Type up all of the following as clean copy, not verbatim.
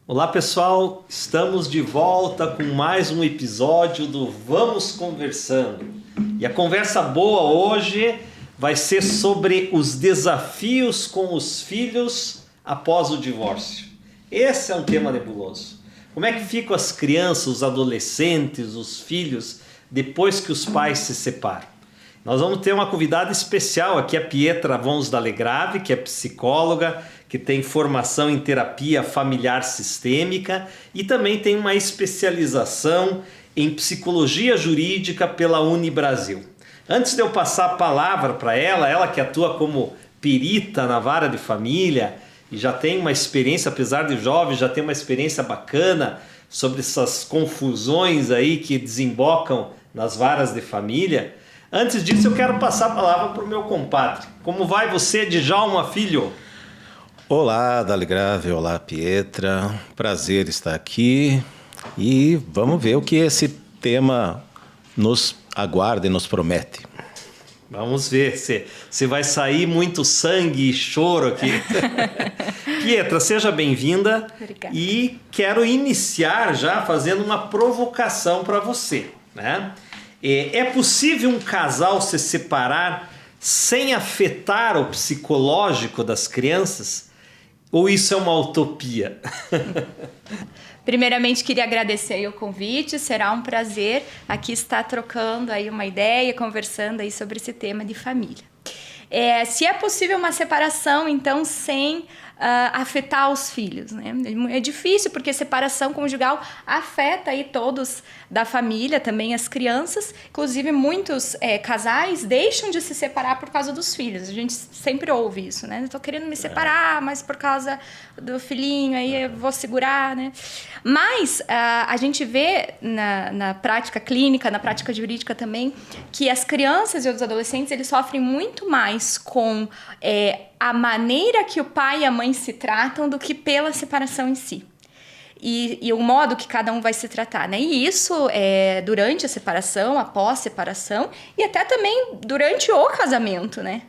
Olá pessoal, estamos de volta com mais um episódio do Vamos Conversando. E a conversa boa hoje vai ser sobre os desafios com os filhos após o divórcio. Esse é um tema nebuloso. Como é que ficam as crianças, os adolescentes, os filhos depois que os pais se separam? Nós vamos ter uma convidada especial aqui, a Pietra Vons D'Alegrave, que é psicóloga, que tem formação em terapia familiar sistêmica e também tem uma especialização em psicologia jurídica pela Unibrasil. Antes de eu passar a palavra para ela que atua como perita na vara de família e já tem uma experiência, apesar de jovem, já tem uma experiência bacana sobre essas confusões aí que desembocam nas varas de família. Antes disso, eu quero passar a palavra para o meu compadre. Como vai você, Djalma Filho? Olá, D'Alegrave, olá, Pietra. Prazer estar aqui e vamos ver o que esse tema nos aguarda e nos promete. Vamos ver se vai sair muito sangue e choro aqui. Pietra, seja bem-vinda. Obrigada. E quero iniciar já fazendo uma provocação para você, né? É possível um casal se separar sem afetar o psicológico das crianças? Ou isso é uma utopia? Primeiramente, queria agradecer aí o convite. Será um prazer aqui estar trocando aí uma ideia, conversando aí sobre esse tema de família. Se é possível uma separação, então, sem afetar os filhos, né? É difícil porque separação conjugal afeta aí todos da família, também as crianças. Inclusive, muitos casais deixam de se separar por causa dos filhos. A gente sempre ouve isso, né? Estou querendo me separar, mas por causa do filhinho, aí eu vou segurar, né? Mas a gente vê na prática clínica, na prática jurídica também, que as crianças e os adolescentes, eles sofrem muito mais com a maneira que o pai e a mãe se tratam do que pela separação em si. E o modo que cada um vai se tratar, né? E isso durante a separação, após a separação e até também durante o casamento, né?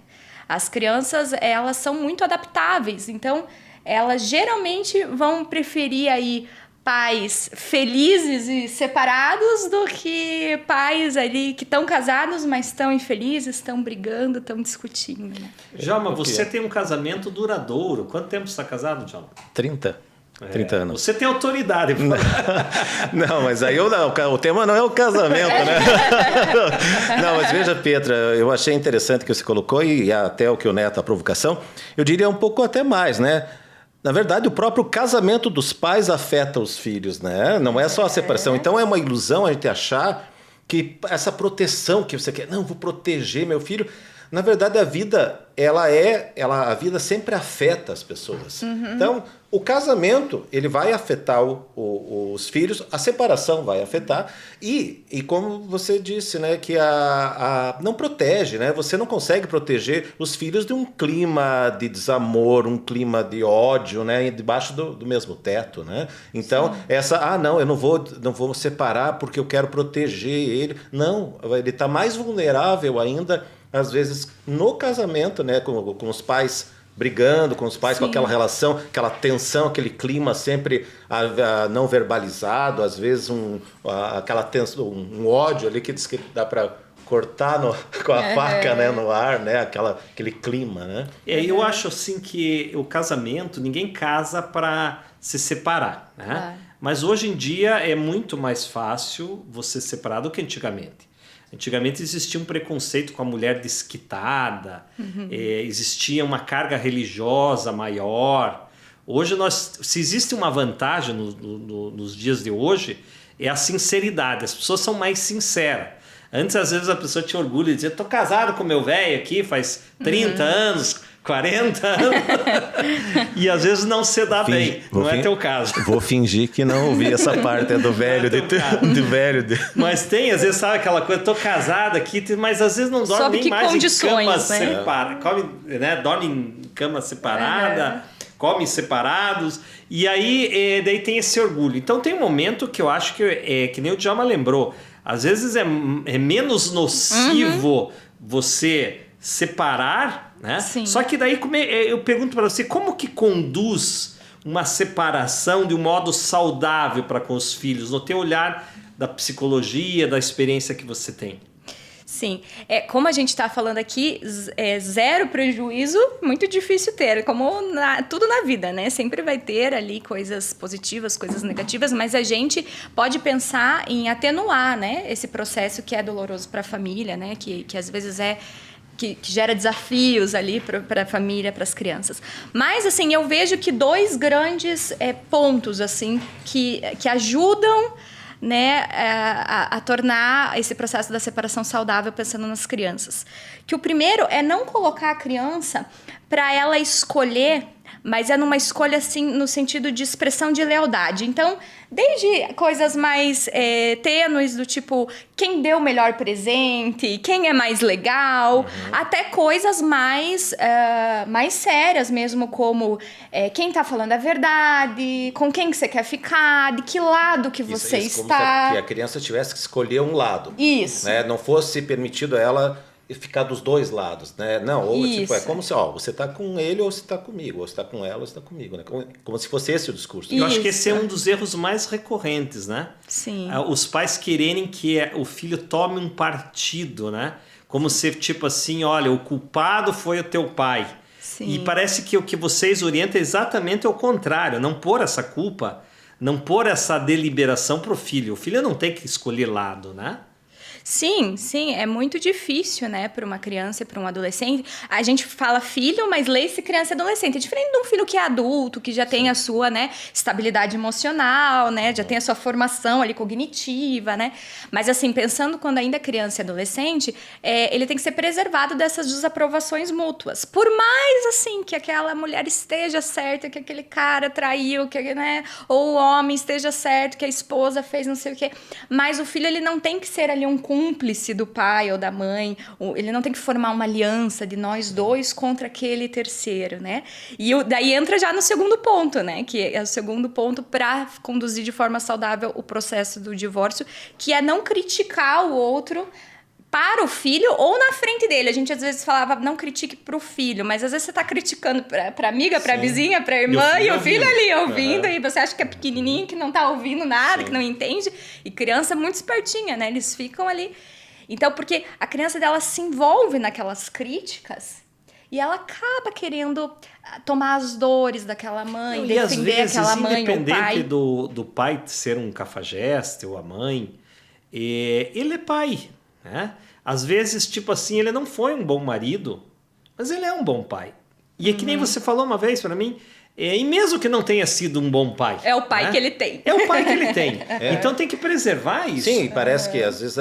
As crianças, elas são muito adaptáveis, então elas geralmente vão preferir aí pais felizes e separados do que pais ali que estão casados, mas estão infelizes, estão brigando, estão discutindo, né? Djalma, você tem um casamento duradouro. Quanto tempo você está casado, Djalma? 30 anos. Você tem autoridade. Não, mas aí o tema não é o casamento, né? Não, mas veja, Pietra, eu achei interessante o que você colocou e até o que o Neto, a provocação, eu diria um pouco até mais, né? Na verdade, o próprio casamento dos pais afeta os filhos, né? Não é só a separação. Então é uma ilusão a gente achar que essa proteção que você quer, não, vou proteger meu filho. Na verdade, a vida, a vida sempre afeta as pessoas. Uhum. Então, o casamento, ele vai afetar os filhos, a separação vai afetar e como você disse, né, que não protege, né? Você não consegue proteger os filhos de um clima de desamor, um clima de ódio, né, debaixo do mesmo teto, né? Então, não, eu não vou separar porque eu quero proteger ele. Não, ele está mais vulnerável ainda, às vezes, no casamento, né, com os pais brigando, com os pais, sim, com aquela relação, aquela tensão, aquele clima sempre não verbalizado, às vezes aquela tensão, um ódio ali que diz que dá para cortar com a faca, né, no ar, né, aquele clima, né? Eu acho assim que o casamento, ninguém casa para se separar, né? Mas hoje em dia é muito mais fácil você se separar do que antigamente. Antigamente existia um preconceito com a mulher desquitada, existia uma carga religiosa maior. Hoje, se existe uma vantagem nos dias de hoje, é a sinceridade. As pessoas são mais sinceras. Antes, às vezes, a pessoa tinha orgulho de dizer: estou casado com meu velho aqui faz 30 anos, 40 anos. E às vezes não se dá bem. Não é teu caso. Vou fingir que não ouvi essa parte do velho. Mas tem, às vezes, sabe aquela coisa: estou casado aqui, mas às vezes não dorme nem mais em cama separada. Dorme em cama separada, comem separados. E aí, daí tem esse orgulho. Então tem um momento que eu acho que nem o Djalma lembrou. Às vezes é menos nocivo você separar, né? Sim. Só que daí eu pergunto para você, como que conduz uma separação de um modo saudável para com os filhos, no teu olhar da psicologia, da experiência que você tem? Sim, como a gente está falando aqui, zero prejuízo, muito difícil ter, como tudo na vida, né? Sempre vai ter ali coisas positivas, coisas negativas, mas a gente pode pensar em atenuar, né, esse processo que é doloroso para a família, né? Que às vezes que gera desafios ali para a família, para as crianças. Mas, assim, eu vejo que dois grandes pontos, assim, que ajudam, né, a tornar esse processo da separação saudável pensando nas crianças. Que o primeiro é não colocar a criança para ela escolher, mas é numa escolha assim no sentido de expressão de lealdade. Então, desde coisas mais tênues do tipo quem deu o melhor presente, quem é mais legal, até coisas mais sérias mesmo, como quem tá falando a verdade, com quem que você quer ficar, de que lado que você está. Como se a criança tivesse que escolher um lado. Isso. Né? Não fosse permitido a ela ficar dos dois lados, né? Não, ou tipo, é como se, você tá com ele ou você tá comigo, ou você tá com ela ou você tá comigo, né? Como se fosse esse o discurso. Eu acho que esse é um dos erros mais recorrentes, né? Sim. Os pais quererem que o filho tome um partido, né? Como se, tipo assim, olha, o culpado foi o teu pai. Sim. E parece que o que vocês orientam é exatamente o contrário, não pôr essa culpa, não pôr essa deliberação pro filho. O filho não tem que escolher lado, né? Sim, é muito difícil, né, para uma criança e para um adolescente. A gente fala filho, mas lê-se criança e adolescente. É diferente de um filho que é adulto, que já tem a sua, né, estabilidade emocional, né, já tem a sua formação ali cognitiva, né. Mas assim, pensando quando ainda é criança e adolescente, ele tem que ser preservado dessas desaprovações mútuas. Por mais assim que aquela mulher esteja certa, que aquele cara traiu, que, né, ou o homem esteja certo, que a esposa fez não sei o quê, mas o filho ele não tem que ser ali um cúmplice do pai ou da mãe, ele não tem que formar uma aliança de nós dois contra aquele terceiro, né? E daí entra já no segundo ponto, né? Que é o segundo ponto para conduzir de forma saudável o processo do divórcio, que é não criticar o outro para o filho ou na frente dele. A gente às vezes falava, não critique para o filho, mas às vezes você está criticando para amiga, para vizinha, para irmã, e o filho ali ouvindo, e você acha que é pequenininho, que não está ouvindo nada, que não entende. E criança é muito espertinha, né? Eles ficam ali. Então, porque a criança dela se envolve naquelas críticas e ela acaba querendo tomar as dores daquela mãe, defender às vezes, aquela mãe ou pai. Independente do pai ser um cafajeste ou a mãe, ele é pai. Né? Às vezes, tipo assim, ele não foi um bom marido, mas ele é um bom pai. E é que nem você falou uma vez para mim, e mesmo que não tenha sido um bom pai. É o pai, né, que ele tem. É o pai que ele tem. Então tem que preservar isso. Sim, parece que às vezes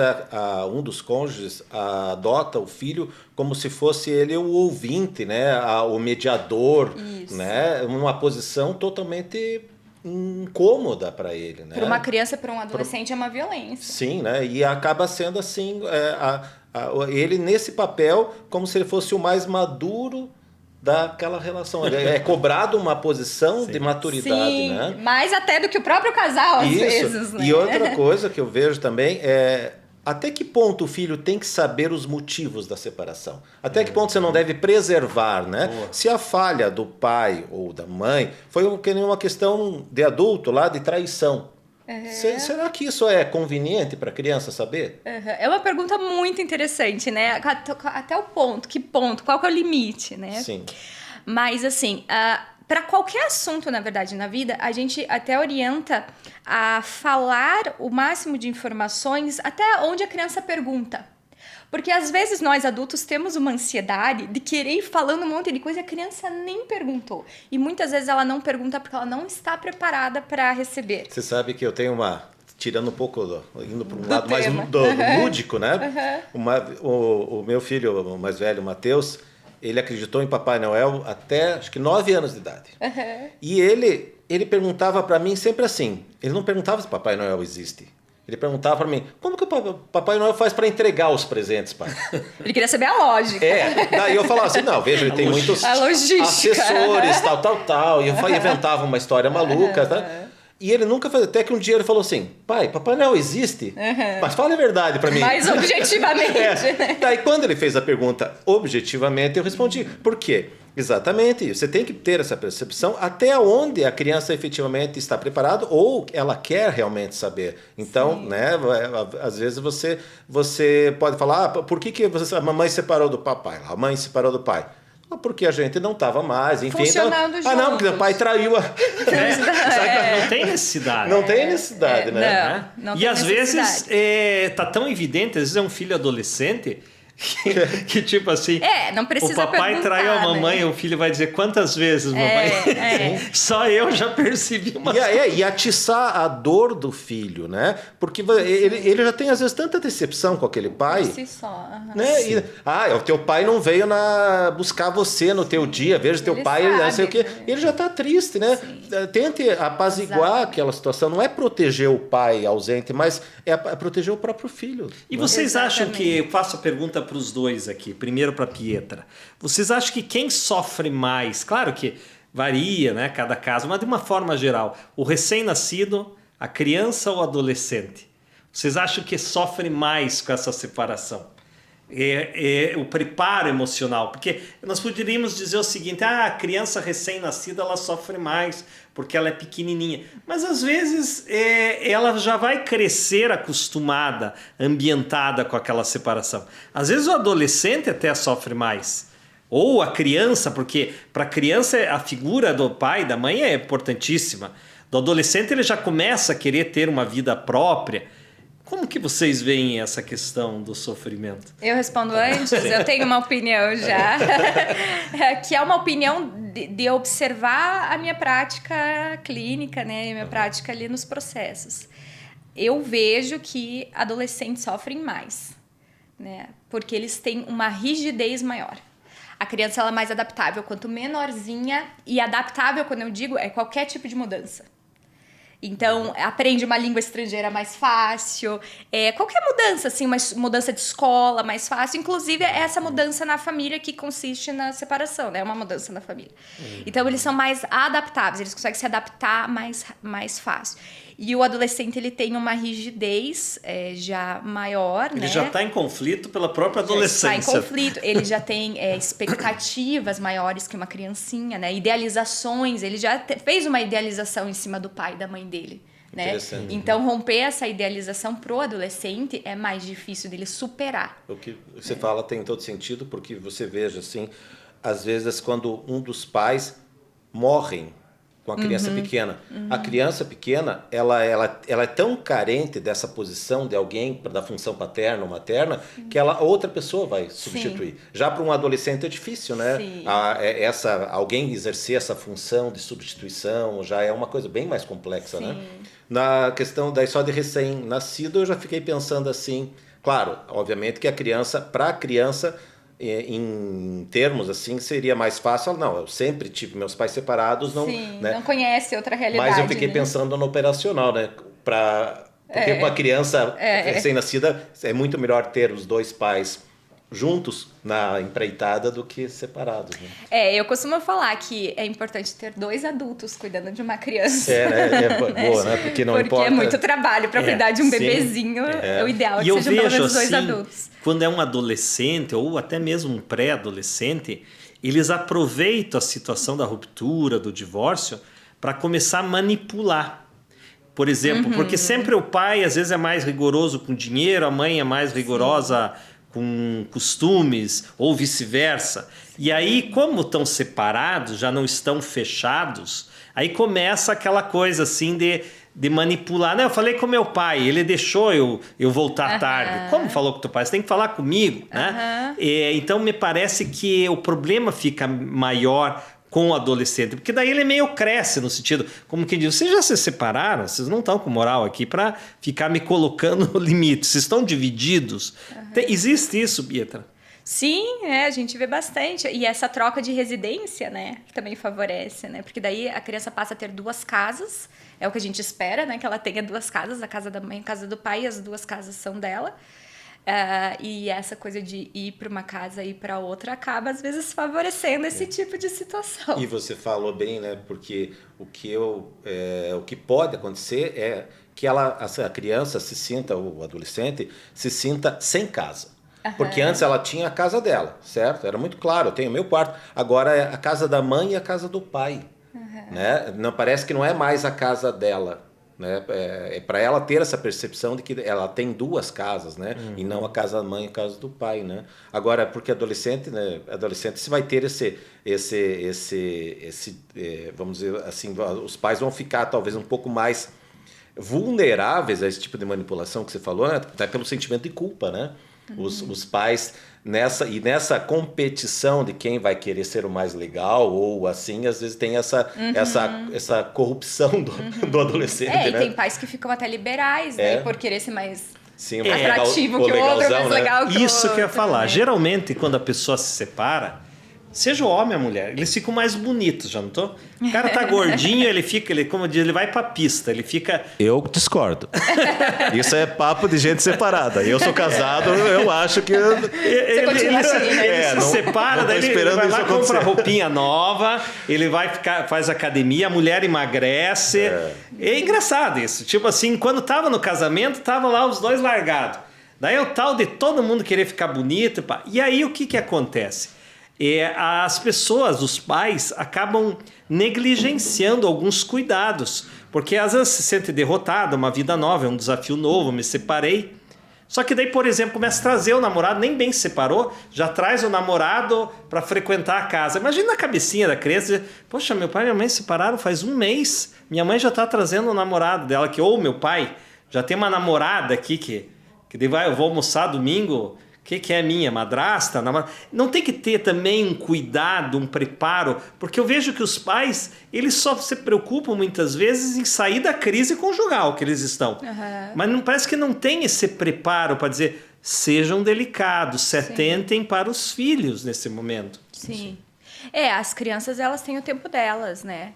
um dos cônjuges adota o filho como se fosse ele o ouvinte, né? O mediador, isso, né? Uma posição totalmente incômoda para ele, né? Para uma criança, para um adolescente é uma violência. Sim, né? E acaba sendo assim, ele nesse papel como se ele fosse o mais maduro daquela relação. É cobrado uma posição de maturidade, né? Mais até do que o próprio casal, às vezes, né? E outra coisa que eu vejo também é até que ponto o filho tem que saber os motivos da separação? Até que ponto você não deve preservar, né? Boa. Se a falha do pai ou da mãe foi uma questão de adulto lá, de traição. Será que isso é conveniente para a criança saber? É uma pergunta muito interessante, né? Até o ponto, qual que é o limite, né? Sim. Mas assim, para qualquer assunto, na verdade, na vida, a gente até orienta a falar o máximo de informações até onde a criança pergunta. Porque às vezes nós adultos temos uma ansiedade de querer ir falando um monte de coisa e a criança nem perguntou. E muitas vezes ela não pergunta porque ela não está preparada para receber. Você sabe que eu tenho tirando um pouco, indo para um lado mais lúdico, né? O meu filho, o mais velho, o Matheus, ele acreditou em Papai Noel até, acho que 9 anos de idade. E ele perguntava para mim sempre assim, ele não perguntava se Papai Noel existe. Ele perguntava para mim, como que o Papai Noel faz para entregar os presentes, pai? Ele queria saber a lógica. Daí eu falava assim, não, veja, ele tem muitos assessores, tal. E eu inventava uma história maluca, tá? E ele nunca fazia, até que um dia ele falou assim, pai, Papai Noel existe? Mas fala a verdade para mim. Mais objetivamente. Daí quando ele fez a pergunta objetivamente, eu respondi, por quê? Exatamente. Você tem que ter essa percepção até onde a criança efetivamente está preparada ou ela quer realmente saber. Então, né, às vezes você pode falar, por que a mamãe separou do papai? A mãe separou do pai. Porque a gente não estava mais, enfim. Funcionando então, não, porque o pai traiu a... Não tem necessidade. Não tem necessidade, né? Não e tem às necessidade. vezes tá tão evidente, às vezes é um filho adolescente que tipo assim, não precisa o papai perguntar, traiu a mamãe, né? o filho vai dizer quantas vezes, mamãe? Só eu já percebi uma E atiçar a dor do filho, né? Porque ele já tem às vezes tanta decepção com aquele pai. Por si só. Né? O teu pai não veio buscar você no teu dia, veja teu Ele pai, sabe, não sei o quê. né? Ele já está triste, né? Tente apaziguar aquela situação. Não é proteger o pai ausente, mas é proteger o próprio filho. E vocês acham que, eu faço a pergunta para os dois aqui, primeiro para a Pietra, vocês acham que quem sofre mais, claro que varia, né, cada caso, mas de uma forma geral, o recém-nascido, a criança ou o adolescente, vocês acham que sofre mais com essa separação? O preparo emocional, porque nós poderíamos dizer o seguinte, a criança recém-nascida ela sofre mais porque ela é pequenininha, mas às vezes ela já vai crescer acostumada, ambientada com aquela separação. Às vezes o adolescente até sofre mais, ou a criança, porque para a criança a figura do pai e da mãe é importantíssima, do adolescente ele já começa a querer ter uma vida própria. Como que vocês veem essa questão do sofrimento? Eu respondo antes, eu tenho uma opinião já, que é uma opinião de observar a minha prática clínica, né, a minha prática ali nos processos. Eu vejo que adolescentes sofrem mais, né, porque eles têm uma rigidez maior. A criança ela é mais adaptável, quanto menorzinha, e adaptável, quando eu digo, é qualquer tipo de mudança. Então, aprende uma língua estrangeira mais fácil, qualquer mudança, assim, uma mudança de escola mais fácil, inclusive essa mudança na família que consiste na separação, né? É uma mudança na família. Então, eles são mais adaptáveis, eles conseguem se adaptar mais fácil. E o adolescente, ele tem uma rigidez já maior, né? Ele já está em conflito pela própria adolescência. Está em conflito, ele já tem expectativas maiores que uma criancinha, né? Idealizações, ele já fez uma idealização em cima do pai e da mãe dele, né? Então, romper essa idealização pro adolescente é mais difícil dele superar. O que você fala tem todo sentido, porque você veja, assim, às vezes quando um dos pais morrem com a criança pequena. A criança pequena, ela é tão carente dessa posição de alguém, da função paterna ou materna, que outra pessoa vai substituir. Sim. Já para um adolescente é difícil, né? Alguém exercer essa função de substituição já é uma coisa bem mais complexa, né? Na questão só de recém-nascido, eu já fiquei pensando assim, claro, obviamente que para a criança, em termos assim, seria mais fácil. Não, eu sempre tive meus pais separados, né? Não conhece outra realidade. Mas eu fiquei pensando no operacional, né? Porque para a criança recém-nascida é muito melhor ter os dois pais juntos na empreitada do que separados, né? Eu costumo falar que é importante ter dois adultos cuidando de uma criança. Boa, né? Porque não importa. Porque é muito trabalho para cuidar de um bebezinho. É o ideal que sejam pelo menos dois adultos. Quando é um adolescente ou até mesmo um pré-adolescente, eles aproveitam a situação da ruptura, do divórcio, para começar a manipular. Por exemplo, porque sempre o pai às vezes é mais rigoroso com dinheiro, a mãe é mais rigorosa com costumes, ou vice-versa. E aí, como estão separados, já não estão fechados, aí começa aquela coisa assim de manipular. Não, eu falei com meu pai, ele deixou eu voltar tarde. Como falou com teu pai? Você tem que falar comigo, né? Então, me parece que o problema fica maior com o adolescente, porque daí ele meio cresce no sentido, como quem diz, vocês já se separaram, vocês não estão com moral aqui para ficar me colocando limites, vocês estão divididos. Existe isso, Pietra? Sim, a gente vê bastante. E essa troca de residência, né, que também favorece, né? Porque daí a criança passa a ter duas casas, é o que a gente espera, né? Que ela tenha duas casas, a casa da mãe e a casa do pai, e as duas casas são dela. E essa coisa de ir para uma casa e ir para outra acaba, às vezes, favorecendo esse tipo de situação. E você falou bem, né? Porque o que pode acontecer é que a criança se sinta, o adolescente, se sinta sem casa. Porque antes ela tinha a casa dela, certo? Era muito claro, eu tenho o meu quarto. Agora é a casa da mãe e a casa do pai. Né? Não, parece que não é mais a casa dela. Né? É para ela ter essa percepção de que ela tem duas casas, né? E não a casa da mãe e a casa do pai. Né? Agora, porque adolescente, né? Adolescente você vai ter vamos dizer assim, os pais vão ficar talvez um pouco mais vulneráveis a esse tipo de manipulação que você falou, né? Até pelo sentimento de culpa, né? Os pais nessa competição de quem vai querer ser o mais legal ou assim, às vezes tem essa corrupção do adolescente, né? E tem pais que ficam até liberais, né? Por querer ser mais atrativo o que o outro, mais né? legal que o outro. Isso que eu ia falar. Né? Geralmente, quando a pessoa se separa, seja o homem ou a mulher, eles ficam mais bonitos, já não tô? O cara tá gordinho, como diz, ele vai pra pista, ele fica... Eu discordo. Isso é papo de gente separada. Eu sou casado, eu acho que... Você continua assim, né? Ele se separa, daí ele vai lá, compra roupinha nova, ele faz academia, a mulher emagrece. É engraçado isso. Tipo assim, quando tava no casamento, tava lá os dois largados. Daí é o tal de todo mundo querer ficar bonito. Pá. E aí o que acontece? As pessoas, os pais, acabam negligenciando alguns cuidados, porque às vezes se sente derrotado, uma vida nova, é um desafio novo, me separei. Só que daí, por exemplo, começa a trazer o namorado, nem bem se separou, já traz o namorado para frequentar a casa. Imagina a cabecinha da criança, poxa, meu pai e minha mãe se separaram faz um mês, minha mãe já está trazendo o namorado dela, meu pai já tem uma namorada aqui que eu vou almoçar domingo... O que é minha madrasta? Não tem que ter também um cuidado, um preparo, porque eu vejo que os pais, eles só se preocupam muitas vezes em sair da crise conjugal que eles estão. Mas parece que não tem esse preparo para dizer, sejam delicados, se atentem para os filhos nesse momento. Sim. As crianças, elas têm o tempo delas, né?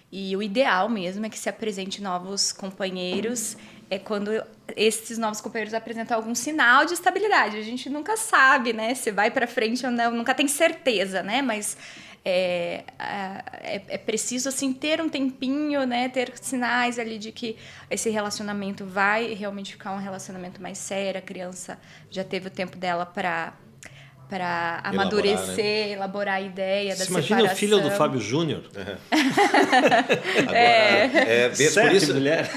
E o ideal mesmo é que se apresente novos companheiros quando esses novos companheiros apresentam algum sinal de estabilidade. A gente nunca sabe, né? Se vai para frente ou não, nunca tem certeza, né? Mas é preciso, assim, ter um tempinho, né? Ter sinais ali de que esse relacionamento vai realmente ficar um relacionamento mais sério. A criança já teve o tempo dela para amadurecer, elaborar a ideia da separação. Imagina o filho do Fábio Júnior.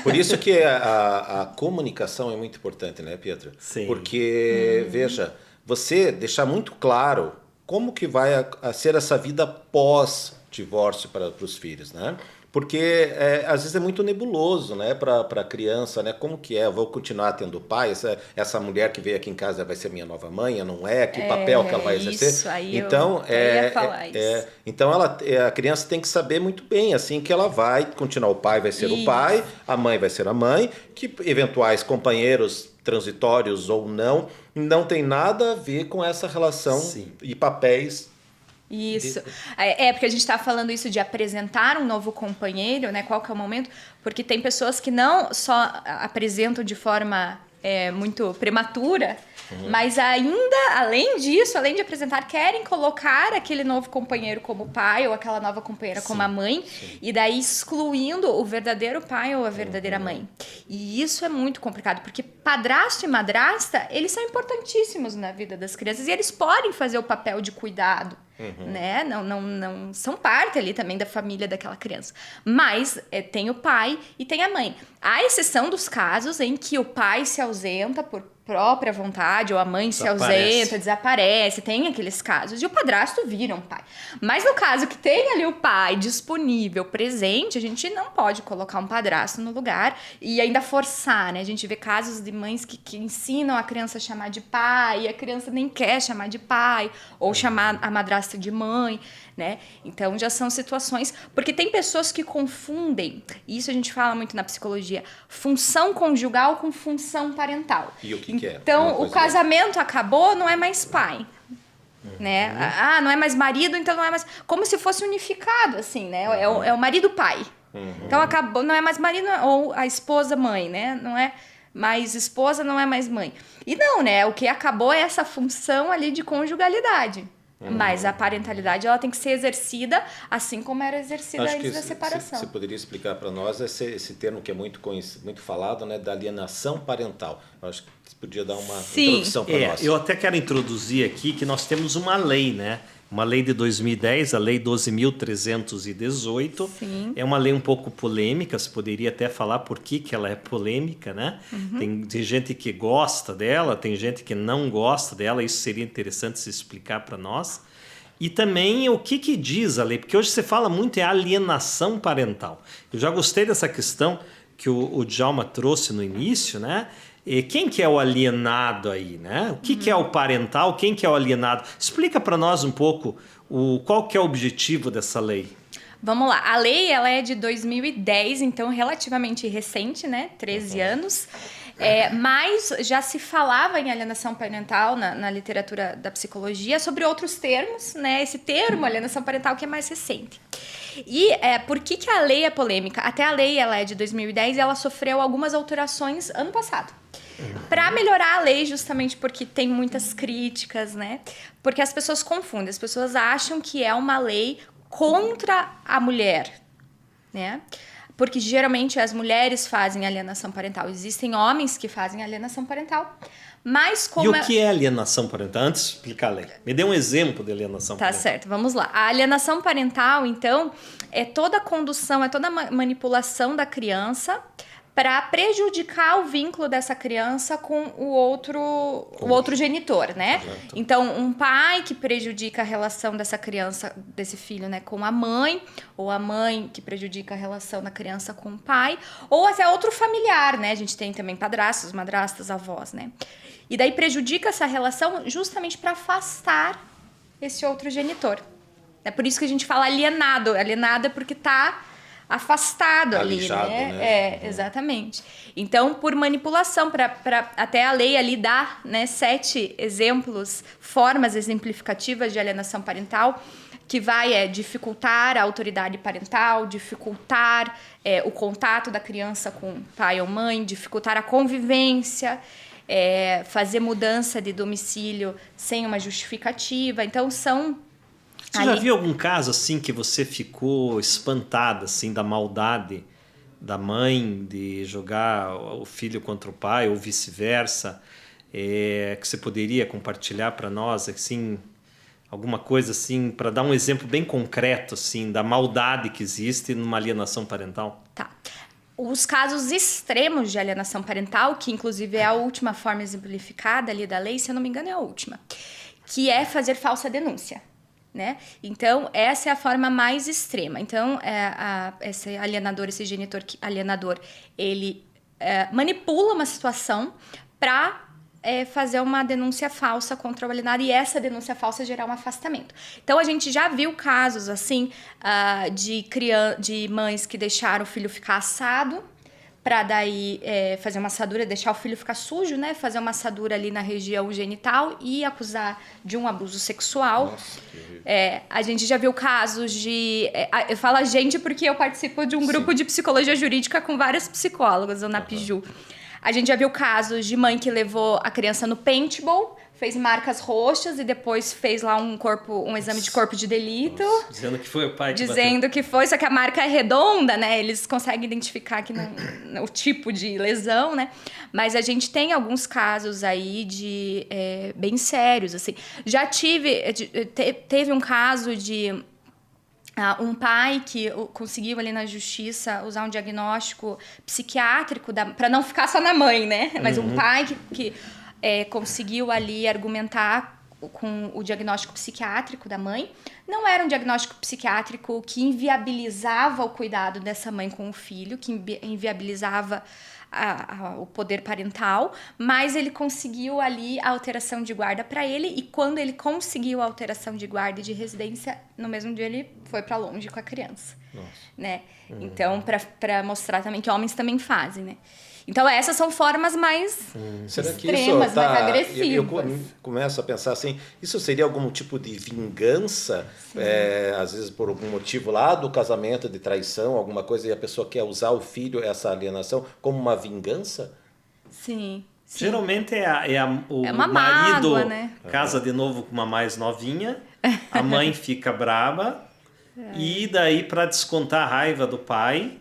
Por isso que a comunicação é muito importante, né, Pietra? Sim. Porque, veja, você deixar muito claro como que vai ser essa vida pós-divórcio para os filhos, né? Porque às vezes é muito nebuloso, né, para a criança, né? Como que é? Eu vou continuar tendo pai? Essa mulher que veio aqui em casa vai ser minha nova mãe? Não é? Que papel que ela vai exercer? Isso, aí então, eu ia falar isso. Então a criança tem que saber muito bem assim que ela vai continuar. O pai vai ser o pai, a mãe vai ser a mãe, que eventuais companheiros transitórios ou não tem nada a ver com essa relação e papéis. Isso. Porque a gente está falando isso de apresentar um novo companheiro, né? Qual que é o momento? Porque tem pessoas que não só apresentam de forma muito prematura, mas ainda, além disso, além de apresentar, querem colocar aquele novo companheiro como pai ou aquela nova companheira como a mãe, e daí excluindo o verdadeiro pai ou a verdadeira mãe. E isso é muito complicado, porque padrasto e madrasta, eles são importantíssimos na vida das crianças e eles podem fazer o papel de cuidado. Né? Não são parte ali também da família daquela criança. Mas tem o pai e tem a mãe. À exceção dos casos em que o pai se ausenta por própria vontade, ou a mãe se ausenta, desaparece, tem aqueles casos. E o padrasto vira um pai. Mas no caso que tem ali o pai disponível, presente, a gente não pode colocar um padrasto no lugar e ainda forçar, né? A gente vê casos de mães que ensinam a criança a chamar de pai, e a criança nem quer chamar de pai, ou chamar a madrasta de mãe, né? Então já são situações, porque tem pessoas que confundem, e isso a gente fala muito na psicologia, função conjugal com função parental. E o que é? Então o casamento acabou, não é mais pai. Né? Não é mais marido, então não é mais... Como se fosse unificado, assim, né? É o marido-pai. Então acabou, não é mais marido, ou a esposa-mãe, né? Não é mais esposa, não é mais mãe. E não, né? O que acabou é essa função ali de conjugalidade. Mas a parentalidade ela tem que ser exercida assim como era exercida Acho antes que da separação. você poderia explicar para nós esse termo que é muito falado, né, da alienação parental. Eu acho que você podia dar uma introdução para nós. Eu até quero introduzir aqui que nós temos uma lei, né? Uma lei de 2010, a Lei 12.318. Sim. É uma lei um pouco polêmica, você poderia até falar por que ela é polêmica, né? Tem gente que gosta dela, tem gente que não gosta dela, isso seria interessante se explicar para nós. E também o que diz a lei, porque hoje você fala muito em alienação parental. Eu já gostei dessa questão que o Djalma trouxe no início, né? E quem que é o alienado aí, né? O que é o parental, quem que é o alienado? Explica para nós um pouco qual que é o objetivo dessa lei. Vamos lá, a lei ela é de 2010, então relativamente recente, né? 13 anos. Mas já se falava em alienação parental na literatura da psicologia sobre outros termos, né? Esse termo, alienação parental, que é mais recente. E por que a lei é polêmica? Até a lei ela é de 2010 e ela sofreu algumas alterações ano passado. Para melhorar a lei, justamente porque tem muitas críticas, né? Porque as pessoas confundem, as pessoas acham que é uma lei contra a mulher, né? Porque geralmente as mulheres fazem alienação parental. Existem homens que fazem alienação parental, mas como... E o que é alienação parental? Antes de explicar a lei, me dê um exemplo de alienação parental. Tá certo, vamos lá. A alienação parental, então, é toda a condução, é toda a manipulação da criança para prejudicar o vínculo dessa criança com o outro genitor, né? Exato. Então, um pai que prejudica a relação dessa criança, desse filho, né, com a mãe, ou a mãe que prejudica a relação da criança com o pai, ou até outro familiar, né? A gente tem também padrastos, madrastas, avós, né? E daí prejudica essa relação justamente para afastar esse outro genitor. É por isso que a gente fala alienado. Alienado é porque tá afastado Alijado, ali, né? Exatamente. Então, por manipulação, até a lei ali dá, né, 7 exemplos, formas exemplificativas de alienação parental, que vai dificultar a autoridade parental, dificultar o contato da criança com pai ou mãe, dificultar a convivência, fazer mudança de domicílio sem uma justificativa. Então, são... Você já viu algum caso assim que você ficou espantada assim da maldade da mãe de jogar o filho contra o pai ou vice-versa? Que você poderia compartilhar para nós assim alguma coisa assim para dar um exemplo bem concreto assim da maldade que existe numa alienação parental? Tá. Os casos extremos de alienação parental, que inclusive é a última forma exemplificada ali da lei, se eu não me engano é a última, que é fazer falsa denúncia. Né? Então, essa é a forma mais extrema. Então, esse alienador, esse genitor alienador, ele manipula uma situação para fazer uma denúncia falsa contra o alienado e essa denúncia falsa gerar um afastamento. Então, a gente já viu casos assim de mães que deixaram o filho ficar assado para daí fazer uma assadura, deixar o filho ficar sujo, né? Fazer uma assadura ali na região genital e acusar de um abuso sexual. Nossa, que horrível. A gente já viu casos de... eu falo a gente porque eu participo de um grupo de psicologia jurídica com vários psicólogos, na Piju. A gente já viu casos de mãe que levou a criança no paintball, fez marcas roxas e depois fez lá um exame de corpo de delito. Nossa, dizendo que foi o pai que dizendo bateu. que foi, só que a marca é redonda, né? Eles conseguem identificar aqui o tipo de lesão, né? Mas a gente tem alguns casos aí de bem sérios, assim. Já teve um caso de um pai que conseguiu ali na justiça usar um diagnóstico psiquiátrico para não ficar só na mãe, né? Mas um pai que conseguiu ali argumentar com o diagnóstico psiquiátrico da mãe. Não era um diagnóstico psiquiátrico que inviabilizava o cuidado dessa mãe com o filho, que inviabilizava o poder parental, mas ele conseguiu ali a alteração de guarda para ele e quando ele conseguiu a alteração de guarda e de residência, no mesmo dia ele foi para longe com a criança. Nossa. Né? Então, para mostrar também que homens também fazem, né? Então, essas são formas mais extremas, mais agressivas. Eu começo a pensar assim, isso seria algum tipo de vingança? Às vezes por algum motivo lá do casamento, de traição, alguma coisa, e a pessoa quer usar o filho, essa alienação, como uma vingança? Sim. Geralmente o uma marido mágoa, né? casa de novo com uma mais novinha a mãe fica braba e daí, para descontar a raiva do pai,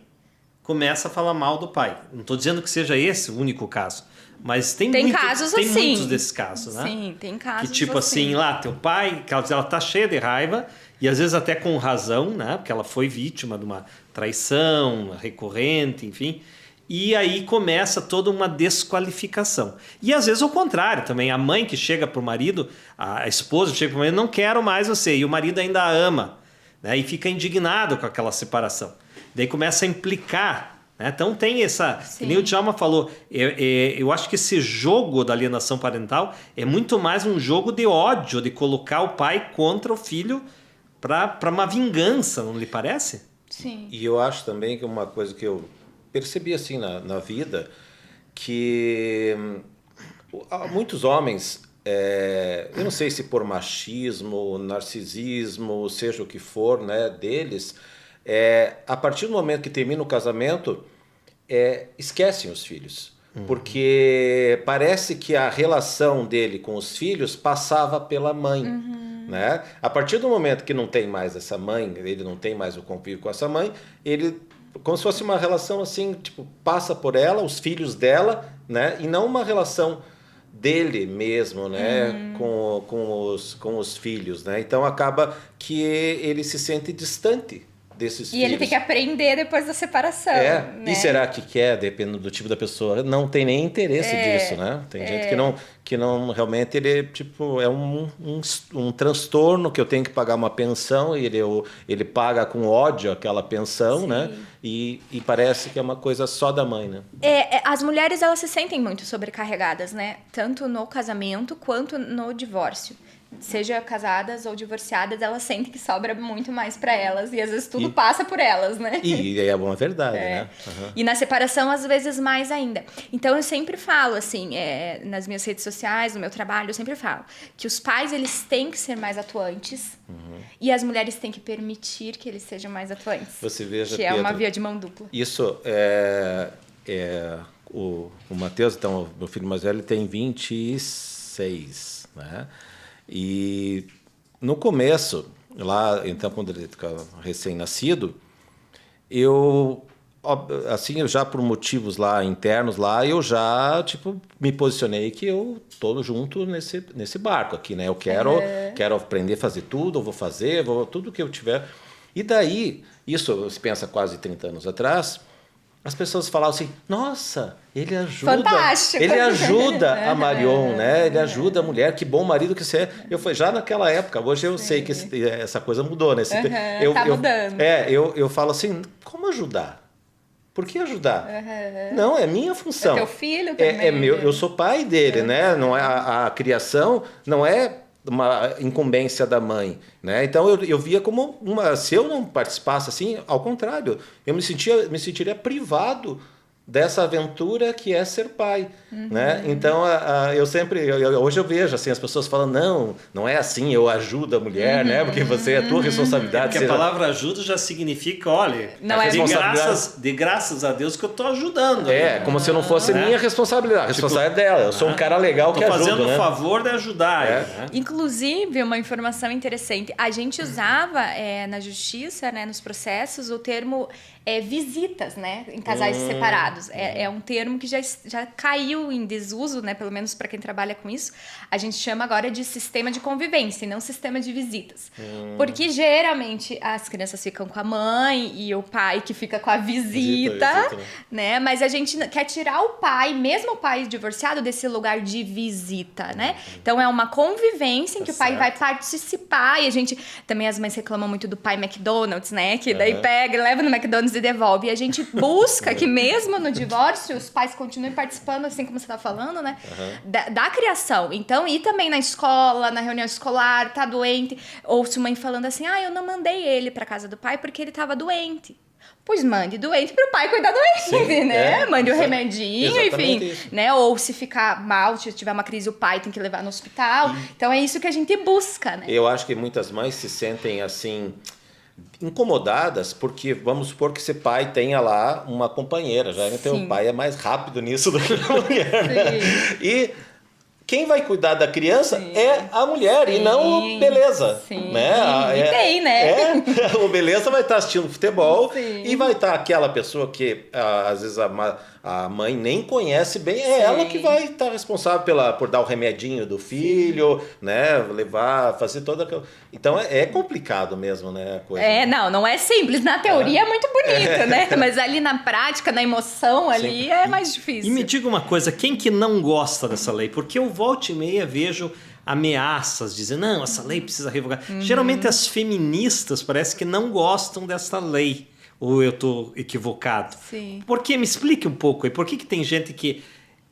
começa a falar mal do pai. Não estou dizendo que seja esse o único caso, mas tem casos tem assim. muitos desses casos, né? Sim, tem casos que tipo assim, lá, teu pai, que ela tá cheia de raiva, e às vezes até com razão, né? Porque ela foi vítima de uma traição recorrente, enfim. E aí começa toda uma desqualificação. E às vezes o contrário também. A mãe que chega pro marido, a esposa chega pro marido, não quero mais você. E o marido ainda a ama, né? E fica indignado com aquela separação. Daí começa a implicar, né? Então tem essa... Que nem o Djalma falou, eu acho que esse jogo da alienação parental é muito mais um jogo de ódio, de colocar o pai contra o filho para uma vingança, não lhe parece? Sim. E eu acho também que uma coisa que eu percebi assim na vida, que muitos homens, eu não sei se por machismo, narcisismo, seja o que for, né, deles, a partir do momento que termina o casamento, esquecem os filhos. Porque parece que a relação dele com os filhos passava pela mãe. Né? A partir do momento que não tem mais essa mãe, ele não tem mais o convívio com essa mãe, ele, como se fosse uma relação assim, tipo, passa por ela, os filhos dela, né? E não uma relação dele mesmo, né? Com os filhos, né? Então acaba que ele se sente distante desses filhos. E ele tem que aprender depois da separação. Né? E será que quer, dependendo do tipo da pessoa, não tem nem interesse disso, né? Tem gente que não realmente ele tipo é um transtorno que eu tenho que pagar uma pensão e ele paga com ódio aquela pensão, né? E parece que é uma coisa só da mãe, né? As mulheres, elas se sentem muito sobrecarregadas, né? Tanto no casamento quanto no divórcio. Seja casadas ou divorciadas, elas sentem que sobra muito mais para elas e às vezes tudo passa por elas, né? E é uma verdade, né? E na separação, às vezes, mais ainda. Então, eu sempre falo, assim, nas minhas redes sociais, no meu trabalho, eu sempre falo que os pais, eles têm que ser mais atuantes e as mulheres têm que permitir que eles sejam mais atuantes. Você veja, que é uma via de mão dupla. Isso o Matheus, então, meu filho mais velho, ele tem 26, né? E no começo, lá, então, quando ele ficava recém-nascido, eu já por motivos lá internos lá, eu já, tipo, me posicionei que eu tô junto nesse barco aqui, né? Eu quero aprender a fazer tudo, eu vou fazer, tudo que eu tiver. E daí, isso se pensa quase 30 anos atrás, as pessoas falavam assim, nossa, ele ajuda. Fantástico. Ele ajuda a Marion, né? Ele ajuda a mulher, que bom marido que você é. Eu fui já naquela época, hoje eu sei que essa coisa mudou, né? Tá mudando. Eu falo assim, como ajudar? Por que ajudar? Não, é minha função. É teu filho também. Eu sou pai dele, né? Não é a criação não é uma incumbência da mãe, né? Então eu via como se eu não participasse assim, ao contrário, eu me sentiria privado dessa aventura que é ser pai, né? Então hoje eu vejo assim as pessoas falando não é assim, eu ajudo a mulher, né? Porque você é tua responsabilidade. Porque a palavra ajuda já significa, olha, não de graças a Deus que eu tô ajudando. Como se não fosse minha responsabilidade. A responsabilidade é dela. Eu sou um cara legal que ajuda, fazendo o né? favor de ajudar. Né? Inclusive, uma informação interessante, a gente usava na justiça, né, nos processos, o termo visitas, né, em casais separados. É um termo que já caiu em desuso, né, pelo menos para quem trabalha com isso. A gente chama agora de sistema de convivência e não sistema de visitas. Porque geralmente as crianças ficam com a mãe e o pai que fica com a visita, né? Mas a gente quer tirar o pai, mesmo o pai divorciado, desse lugar de visita, né? Então é uma convivência em que o pai vai participar e a gente... Também as mães reclamam muito do pai McDonald's, né? Que daí pega, leva no McDonald's e devolve. E a gente busca que mesmo no divórcio os pais continuem participando, assim como você tá falando, né? Da criação. Então, e também na escola, na reunião escolar, tá doente. Ouço mãe falando assim, eu não mandei ele pra casa do pai porque ele tava doente. Pois mande doente pro pai cuidar doente, né? Mande o remedinho, enfim. Isso. Né? Ou se ficar mal, se tiver uma crise, o pai tem que levar no hospital. Então, é isso que a gente busca, né? Eu acho que muitas mães se sentem, assim... incomodadas, porque vamos supor que esse pai tenha lá uma companheira, já então o pai é mais rápido nisso do que a mulher, né? E quem vai cuidar da criança é a mulher e não o beleza. Sim. Né? E tem, né? O beleza vai estar assistindo futebol Sim. e vai estar aquela pessoa que às vezes a mãe nem conhece bem, é ela que vai estar responsável por dar o remedinho do filho, né? Levar, fazer toda aquela... Então é complicado mesmo, né? A coisa. Não é simples. Na teoria é muito bonito, né? Mas ali na prática, na emoção, ali é mais difícil. E me diga uma coisa, quem que não gosta dessa lei? Porque eu volta e meia vejo ameaças, dizendo, não, essa lei precisa revogar. Geralmente as feministas parece que não gostam dessa lei. Ou eu estou equivocado? Sim. Por que? Me explique um pouco aí. Por que tem gente que...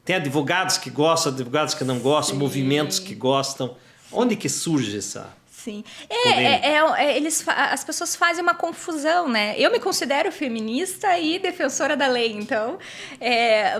Tem advogados que gostam, advogados que não gostam, movimentos que gostam. Onde que surge essa... Sim. As pessoas fazem uma confusão, né? Eu me considero feminista e defensora da lei, então...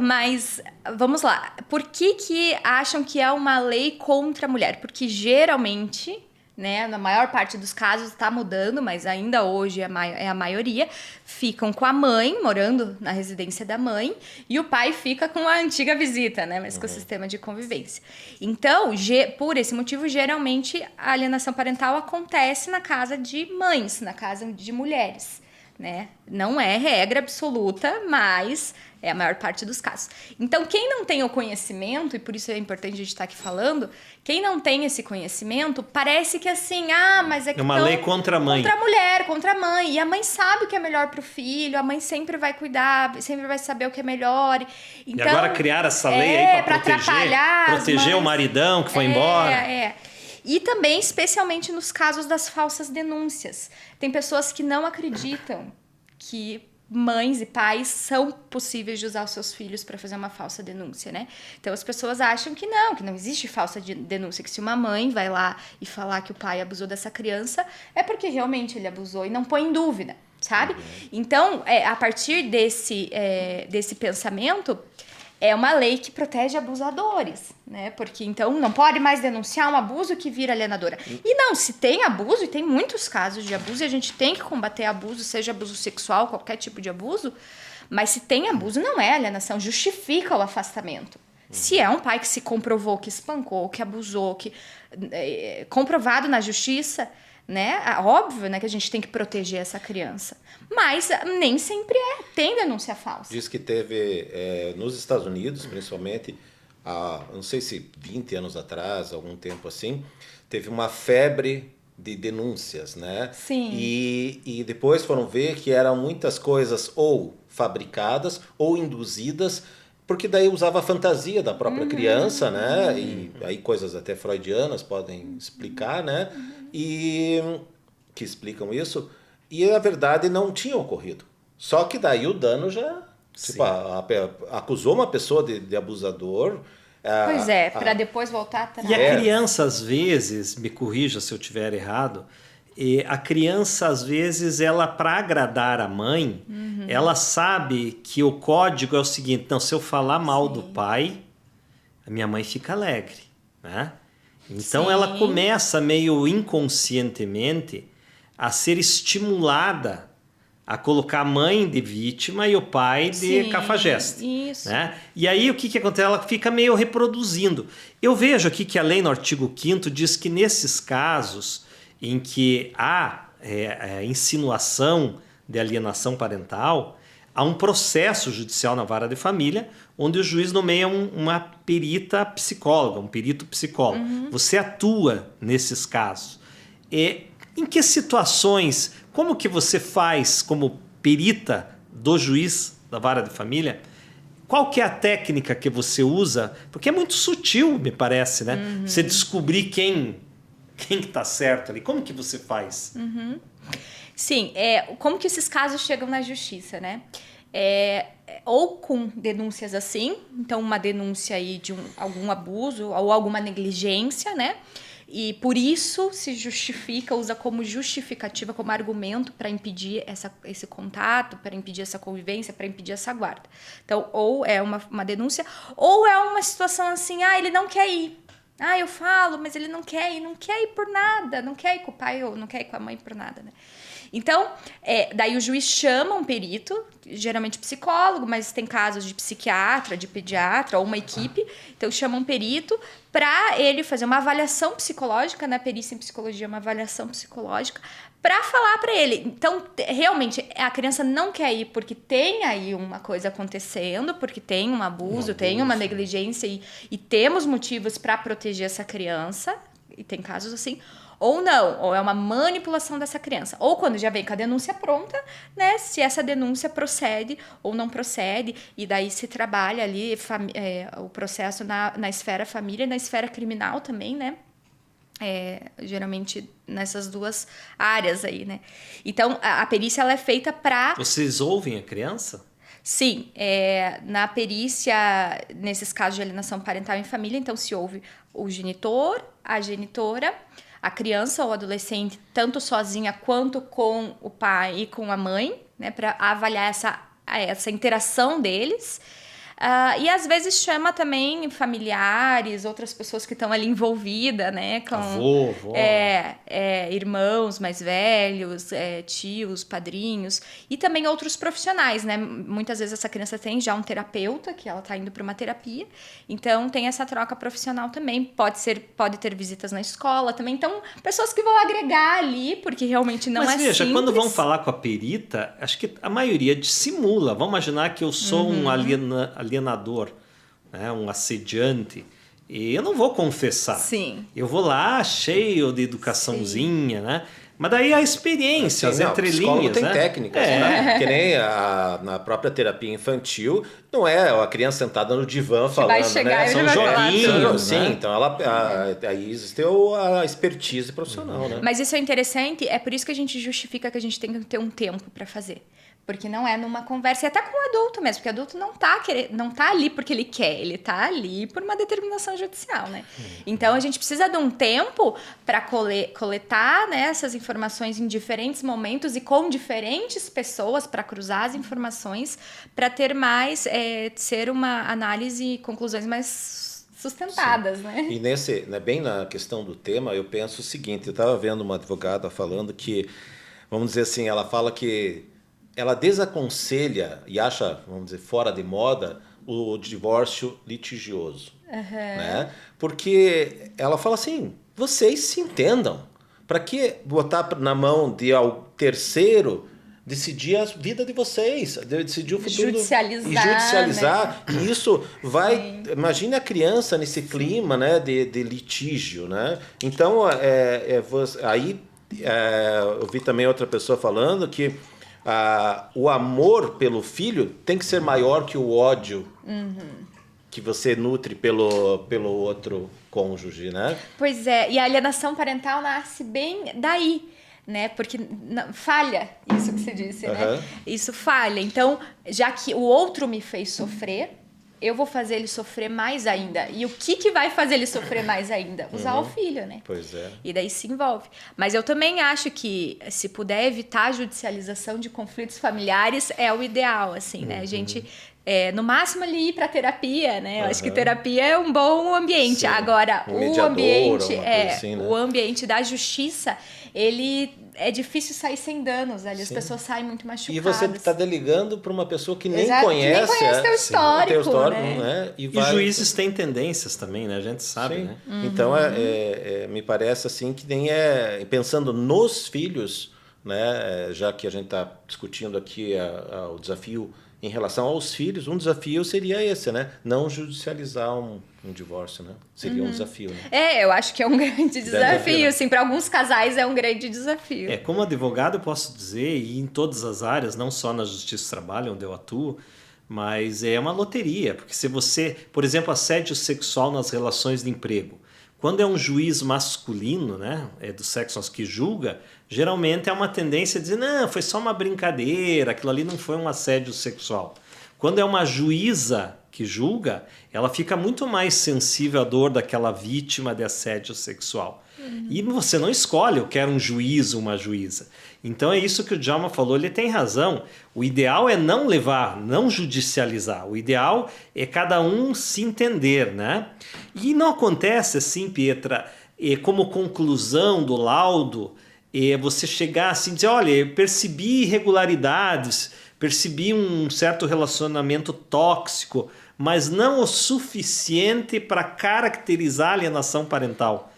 mas, vamos lá. Por que acham que é uma lei contra a mulher? Porque geralmente... Né, na maior parte dos casos está mudando, mas ainda hoje é a maioria, ficam com a mãe, morando na residência da mãe, e o pai fica com a antiga visita, né, mas com o sistema de convivência. Então, por esse motivo, geralmente a alienação parental acontece na casa de mães, na casa de mulheres. Né? Não é regra absoluta, mas é a maior parte dos casos. Então, quem não tem o conhecimento, e por isso é importante a gente estar aqui falando, quem não tem esse conhecimento, parece que assim, mas é que é uma lei contra a mãe. Contra a mulher, contra a mãe. E a mãe sabe o que é melhor para o filho, a mãe sempre vai cuidar, sempre vai saber o que é melhor. Então, e agora criar essa lei aí para proteger o maridão que foi embora. E também, especialmente nos casos das falsas denúncias. Tem pessoas que não acreditam que mães e pais são possíveis de usar os seus filhos para fazer uma falsa denúncia, né? Então as pessoas acham que não existe falsa denúncia, que se uma mãe vai lá e falar que o pai abusou dessa criança, é porque realmente ele abusou e não põe em dúvida, sabe? Então, a partir desse pensamento... É uma lei que protege abusadores, né? Porque então não pode mais denunciar um abuso que vira alienadora. E não, se tem abuso, e tem muitos casos de abuso, e a gente tem que combater abuso, seja abuso sexual, qualquer tipo de abuso, mas se tem abuso, não é alienação, justifica o afastamento. Se é um pai que se comprovou que espancou, que abusou, que comprovado na justiça, né? Óbvio, né, que a gente tem que proteger essa criança. Mas nem sempre tem denúncia falsa. Diz que teve, nos Estados Unidos, principalmente, não sei se 20 anos atrás, algum tempo assim, teve uma febre de denúncias, né? Sim. E depois foram ver que eram muitas coisas ou fabricadas ou induzidas, porque daí usava a fantasia da própria criança, né? E aí coisas até freudianas podem explicar, né? E que explicam isso, e na verdade não tinha ocorrido. Só que daí o dano já... Tipo, acusou uma pessoa de abusador... Pois é, para depois voltar atrás. E a criança, às vezes, me corrija se eu estiver errado, a criança, às vezes, ela, para agradar a mãe, ela sabe que o código é o seguinte, não, se eu falar mal do pai, a minha mãe fica alegre, né? Então ela começa meio inconscientemente a ser estimulada a colocar a mãe de vítima e o pai de cafajeste. Isso. Né? E aí o que acontece? Ela fica meio reproduzindo. Eu vejo aqui que a lei no artigo 5º diz que nesses casos em que há insinuação de alienação parental, há um processo judicial na vara de família onde o juiz nomeia uma perita psicóloga, um perito psicólogo. Você atua nesses casos. Em que situações, como que você faz como perita do juiz da vara de família? Qual que é a técnica que você usa? Porque é muito sutil, me parece, né? Você descobrir quem que está certo ali. Como que você faz? Sim, como que esses casos chegam na justiça, né? Ou com denúncias assim, então uma denúncia aí de algum abuso ou alguma negligência, né? E por isso se justifica, usa como justificativa, como argumento para impedir esse contato, para impedir essa convivência, para impedir essa guarda. Então, ou é uma denúncia, ou é uma situação assim, ele não quer ir. Eu falo, mas ele não quer ir por nada, não quer ir com o pai ou não quer ir com a mãe por nada, né? Então, daí o juiz chama um perito, geralmente psicólogo, mas tem casos de psiquiatra, de pediatra ou uma equipe. Então, chama um perito para ele fazer uma avaliação psicológica, na perícia em psicologia, uma avaliação psicológica, para falar para ele. Então, realmente, a criança não quer ir porque tem aí uma coisa acontecendo, porque tem um abuso, tem uma negligência e temos motivos para proteger essa criança, e tem casos assim, ou não, ou é uma manipulação dessa criança. Ou quando já vem com a denúncia pronta, né, se essa denúncia procede ou não procede, e daí se trabalha ali o processo na esfera família e na esfera criminal também, né? Geralmente nessas duas áreas aí, né? Então, a perícia ela é feita para... Vocês ouvem a criança? Sim, na perícia, nesses casos de alienação parental em família, então se ouve o genitor, a genitora, a criança ou adolescente, tanto sozinha quanto com o pai e com a mãe, né, para avaliar essa interação deles. E às vezes chama também familiares, outras pessoas que estão ali envolvidas, né? Com avô, vó. Irmãos mais velhos, tios, padrinhos, e também outros profissionais, né? Muitas vezes essa criança tem já um terapeuta, que ela está indo para uma terapia, então tem essa troca profissional também. Pode ter visitas na escola também, então pessoas que vão agregar ali, porque realmente não é simples. Mas veja, quando vão falar com a perita, acho que a maioria dissimula. Vamos imaginar que eu sou um alienador, né, um assediante, e eu não vou confessar. Sim. Eu vou lá cheio de educaçãozinha, né? Mas daí a experiência, as entrelinhas, tem né? técnicas, né? Que nem na própria terapia infantil, não é a criança sentada no divã falando, vai chegar, né? e São vai falar. joguinhos, Sim, né? então aí existe a expertise profissional, né? Mas isso é interessante, é por isso que a gente justifica que a gente tem que ter um tempo para fazer. Porque não é numa conversa, e até com o adulto mesmo, porque o adulto não tá ali porque ele quer, ele tá ali por uma determinação judicial, né? Então, a gente precisa de um tempo para coletar, né, essas informações em diferentes momentos e com diferentes pessoas para cruzar as informações, para ter mais, ser uma análise e conclusões mais sustentadas, né? E bem na questão do tema, eu penso o seguinte, eu estava vendo uma advogada falando que, vamos dizer assim, ela fala que ela desaconselha e acha, vamos dizer, fora de moda o divórcio litigioso. Né? Porque ela fala assim, vocês se entendam. Para que botar na mão de terceiro decidir a vida de vocês, decidir o futuro judicializar, né? E isso vai... Imagine a criança nesse clima, né, de litígio. Né? Então, aí eu vi também outra pessoa falando que o amor pelo filho tem que ser maior que o ódio que você nutre pelo outro cônjuge, né? Pois é, e a alienação parental nasce bem daí, né? Porque falha isso que você disse, né? Isso falha. Então, já que o outro me fez sofrer, eu vou fazer ele sofrer mais ainda. E o que vai fazer ele sofrer mais ainda? Usar o filho, né? Pois é. E daí se envolve. Mas eu também acho que, se puder evitar a judicialização de conflitos familiares, é o ideal, assim, né? A gente, no máximo, ali ir para terapia, né? Eu acho que terapia é um bom ambiente. Sim. Agora, o ambiente, assim, né? O ambiente da justiça, ele... É difícil sair sem danos ali, as pessoas saem muito machucadas. E você está delegando para uma pessoa que nem Exato, conhece. Que nem conhece teu histórico, né? E juízes têm tendências também, né? A gente sabe, né? Então, me parece assim que nem pensando nos filhos, né? Já que a gente está discutindo aqui o desafio em relação aos filhos, um desafio seria esse, né? Não judicializar um divórcio, né? Seria um desafio, né? Eu acho que é um grande desafio, assim, para alguns casais é um grande desafio. Como advogado eu posso dizer, e em todas as áreas, não só na Justiça do Trabalho, onde eu atuo, mas é uma loteria, porque se você, por exemplo, assédio sexual nas relações de emprego, quando é um juiz masculino, né, do sexo que julga, geralmente é uma tendência a dizer, não, foi só uma brincadeira, aquilo ali não foi um assédio sexual. Quando é uma juíza que julga, ela fica muito mais sensível à dor daquela vítima de assédio sexual. E você não escolhe, eu quero um juiz ou uma juíza. Então é isso que o Djalma falou, ele tem razão. O ideal é não não judicializar. O ideal é cada um se entender, né? E não acontece assim, Pietra, como conclusão do laudo, você chegar assim e dizer, olha, eu percebi irregularidades, percebi um certo relacionamento tóxico, mas não o suficiente para caracterizar a alienação parental.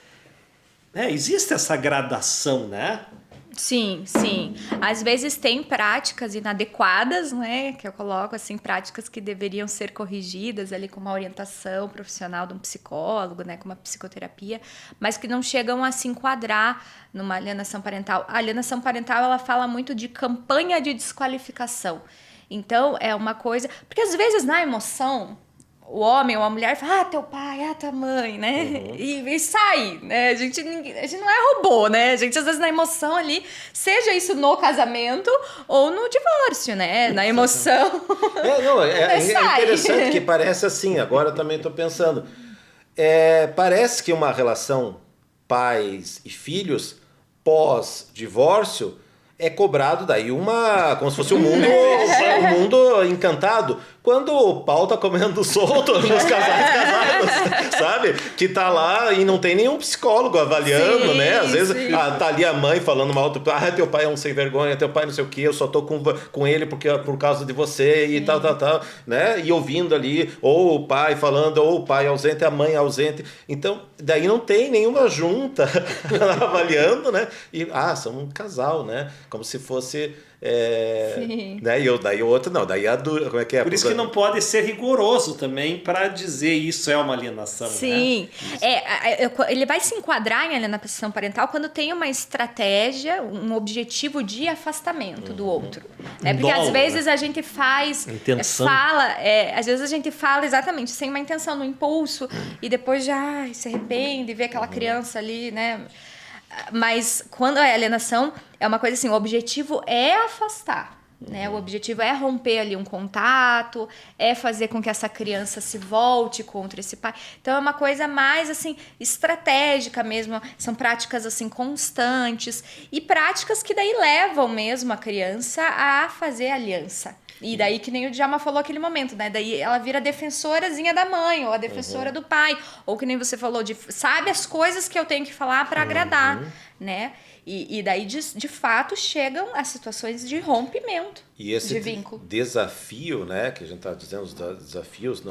Existe essa gradação, né? Sim, sim. Às vezes tem práticas inadequadas, né? Que eu coloco assim, práticas que deveriam ser corrigidas ali com uma orientação profissional de um psicólogo, né? Com uma psicoterapia, mas que não chegam a se enquadrar numa alienação parental. A alienação parental, ela fala muito de campanha de desqualificação. Então, é uma coisa... Porque às vezes, na emoção, o homem ou a mulher fala, teu pai, tua mãe, né? E sai, né? A gente não é robô, né? A gente, às vezes, na emoção ali, seja isso no casamento ou no divórcio, né? Na emoção. É interessante que parece assim, agora eu também estou pensando. Parece que uma relação pais e filhos pós-divórcio é cobrado daí como se fosse um mundo encantado. Quando o pau tá comendo solto nos casais casados, sabe? Que tá lá e não tem nenhum psicólogo avaliando, né? Às vezes tá ali a mãe falando mal do pai, teu pai é um sem vergonha, teu pai não sei o quê, eu só tô com ele por causa de você e tal, né? E ouvindo ali, ou o pai falando, ou o pai ausente, a mãe ausente. Então, daí não tem nenhuma junta avaliando, né? E, são um casal, né? Como se fosse... né? E daí o outro não, daí como é que é? Por isso que não pode ser rigoroso também para dizer isso é uma alienação. Sim, né? Ele vai se enquadrar em alienação parental quando tem uma estratégia, um objetivo de afastamento do outro. Né? Porque às vezes a gente às vezes a gente fala exatamente sem uma intenção, no impulso, e depois já se arrepende, vê aquela criança ali, né? Mas quando é alienação, é uma coisa assim, o objetivo é afastar, né? O objetivo é romper ali um contato, é fazer com que essa criança se volte contra esse pai. Então é uma coisa mais assim, estratégica mesmo, são práticas assim constantes e práticas que daí levam mesmo a criança a fazer aliança. E daí, que nem o Djalma falou aquele momento, né? Daí ela vira a defensorazinha da mãe, ou a defensora do pai. Ou que nem você falou, sabe as coisas que eu tenho que falar para agradar, né? E daí, de fato, chegam as situações de rompimento e esse de vínculo. Desafio, né? Que a gente está dizendo, os desafios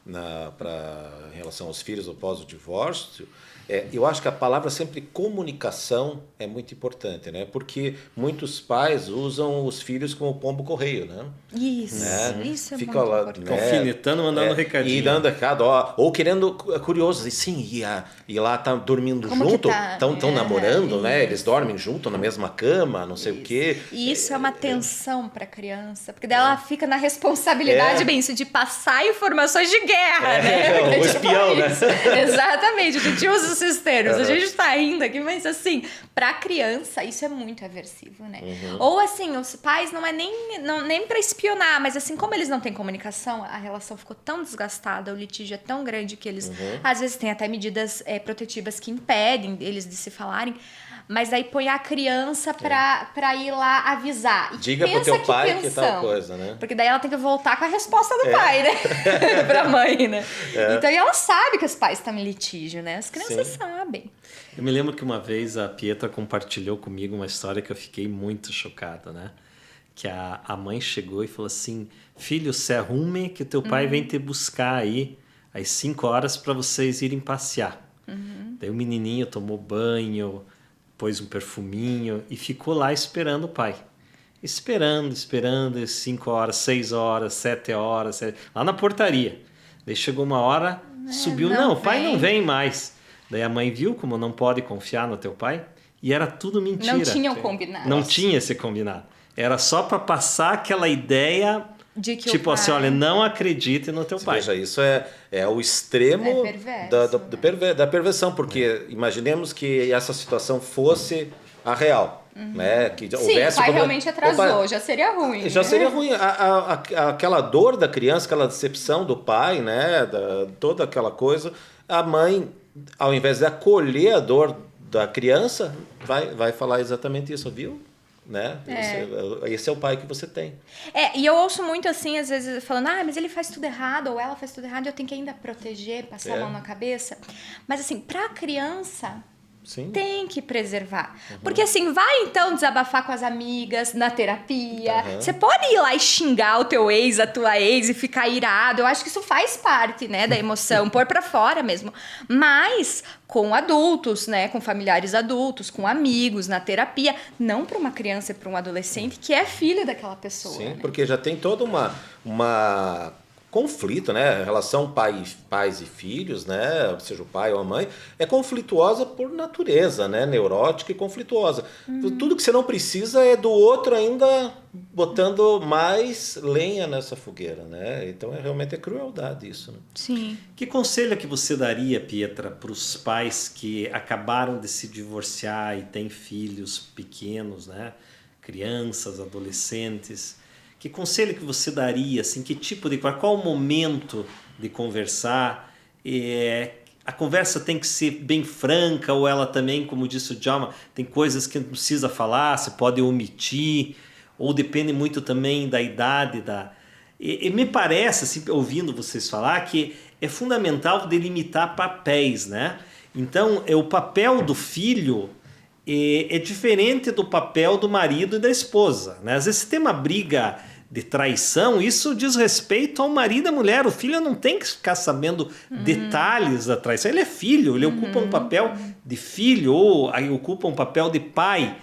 em relação aos filhos após o divórcio, eu acho que a palavra sempre comunicação é muito importante, né? Porque muitos pais usam os filhos como pombo correio, né? Isso, né? Isso é Fica muito lá, importante. né? Alfinetando, mandando recadinho. E dando recado, ou querendo, curioso, e lá tá dormindo Como junto, tá? Estão namorando, Isso. né? Eles dormem junto na mesma cama, não sei o quê. E isso é uma tensão para a criança, porque daí ela fica na responsabilidade, bem isso, de passar informações de guerra, né? O espião, né? Exatamente, a gente usa esses termos, a gente tá rindo aqui, mas assim, pra criança isso é muito aversivo, né? Ou assim, os pais não é nem pra espionar, mas assim, como eles não têm comunicação, a relação ficou tão desgastada, o litígio é tão grande que eles, às vezes, têm até medidas protetivas que impedem eles de se falarem, mas daí põe a criança pra ir lá avisar. E diga pro teu pai que tal coisa, né? Porque daí ela tem que voltar com a resposta do pai, né? Pra mãe, né? Então, e ela sabe que os pais estão em litígio, né? As crianças sabem. Eu me lembro que uma vez a Pietra compartilhou comigo uma história que eu fiquei muito chocada, né? Que a mãe chegou e falou assim, filho, se arrume que teu pai vem te buscar aí às 5 horas para vocês irem passear. Daí o menininho tomou banho, pôs um perfuminho e ficou lá esperando o pai. Esperando, 5 horas, 6 horas, 7 horas, lá na portaria. Daí chegou uma hora, subiu, não, o pai não vem mais. Daí a mãe viu como não pode confiar no teu pai e era tudo mentira. Não tinham combinado. Não tinha esse combinado. Era só para passar aquela ideia de que tipo assim, olha, não acredite no teu pai. Veja, isso é o extremo da perversão, porque imaginemos que essa situação fosse a real. Né? Que houvesse o pai realmente atrasou, já seria ruim. Já seria ruim. Aquela dor da criança, aquela decepção do pai, né? Toda aquela coisa, a mãe, ao invés de acolher a dor da criança, vai falar exatamente isso, viu? Né? Esse é o pai que você tem. E eu ouço muito assim, às vezes, falando, mas ele faz tudo errado, ou ela faz tudo errado, eu tenho que ainda proteger, passar a mão na cabeça. Mas assim, pra criança, Sim. tem que preservar. Porque assim, vai então desabafar com as amigas na terapia. Você pode ir lá e xingar o teu ex, a tua ex e ficar irado. Eu acho que isso faz parte, né, da emoção, pôr pra fora mesmo. Mas com adultos, né, com familiares adultos, com amigos, na terapia, não para uma criança e para um adolescente que é filho daquela pessoa. Sim, né? porque já tem toda uma conflito, né? A relação pais e filhos, né? Seja o pai ou a mãe, é conflituosa por natureza, né? Neurótica e conflituosa. Tudo que você não precisa é do outro ainda botando mais lenha nessa fogueira, né? Então realmente é crueldade isso, né? Sim. Que conselho que você daria, Pietra, para os pais que acabaram de se divorciar e têm filhos pequenos, né? Crianças, adolescentes? Que conselho que você daria? Assim, que tipo de... Qual o momento de conversar? A conversa tem que ser bem franca ou ela também, como disse o Djalma, tem coisas que não precisa falar, você pode omitir, ou depende muito também da idade. E me parece, assim, ouvindo vocês falar, que é fundamental delimitar papéis, né? Então, o papel do filho é diferente do papel do marido e da esposa, né? Às vezes, se tem uma briga de traição, isso diz respeito ao marido e à mulher. O filho não tem que ficar sabendo detalhes da traição. Ele é filho, ele ocupa um papel de filho ou ocupa um papel de pai.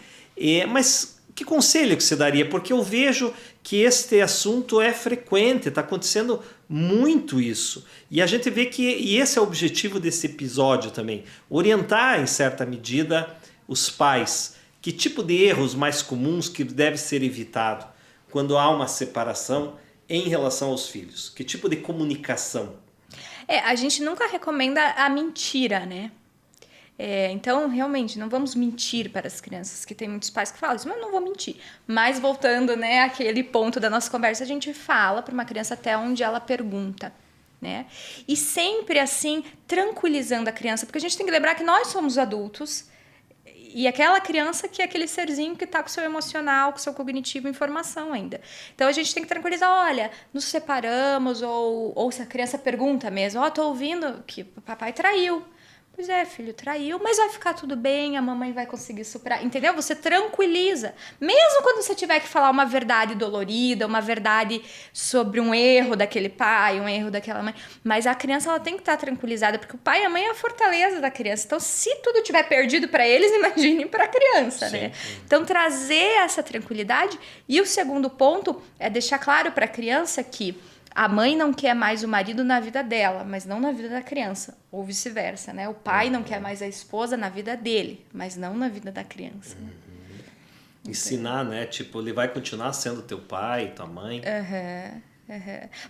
Mas que conselho que você daria? Porque eu vejo que este assunto é frequente, está acontecendo muito isso. E a gente vê que e esse é o objetivo desse episódio também, orientar em certa medida os pais. Que tipo de erros mais comuns que deve ser evitado quando há uma separação em relação aos filhos? Que tipo de comunicação? A gente nunca recomenda a mentira, né? Então, realmente, não vamos mentir para as crianças, que tem muitos pais que falam isso, mas não vou mentir. Mas voltando, né, àquele ponto da nossa conversa, a gente fala para uma criança até onde ela pergunta, né? E sempre assim, tranquilizando a criança, porque a gente tem que lembrar que nós somos adultos, e aquela criança que é aquele serzinho que está com o seu emocional, com o seu cognitivo em formação ainda. Então, a gente tem que tranquilizar, olha, nos separamos, ou se a criança pergunta mesmo, tô ouvindo que o papai traiu. Pois é, filho, traiu, mas vai ficar tudo bem, a mamãe vai conseguir superar, entendeu? Você tranquiliza. Mesmo quando você tiver que falar uma verdade dolorida, uma verdade sobre um erro daquele pai, um erro daquela mãe, mas a criança ela tem que estar tranquilizada, porque o pai e a mãe é a fortaleza da criança. Então, se tudo tiver perdido para eles, imagine para a criança, né? Então, trazer essa tranquilidade. E o segundo ponto é deixar claro para a criança que a mãe não quer mais o marido na vida dela, mas não na vida da criança, ou vice-versa, né? O pai não quer mais a esposa na vida dele, mas não na vida da criança. Ensinar, né? Tipo, ele vai continuar sendo teu pai, tua mãe.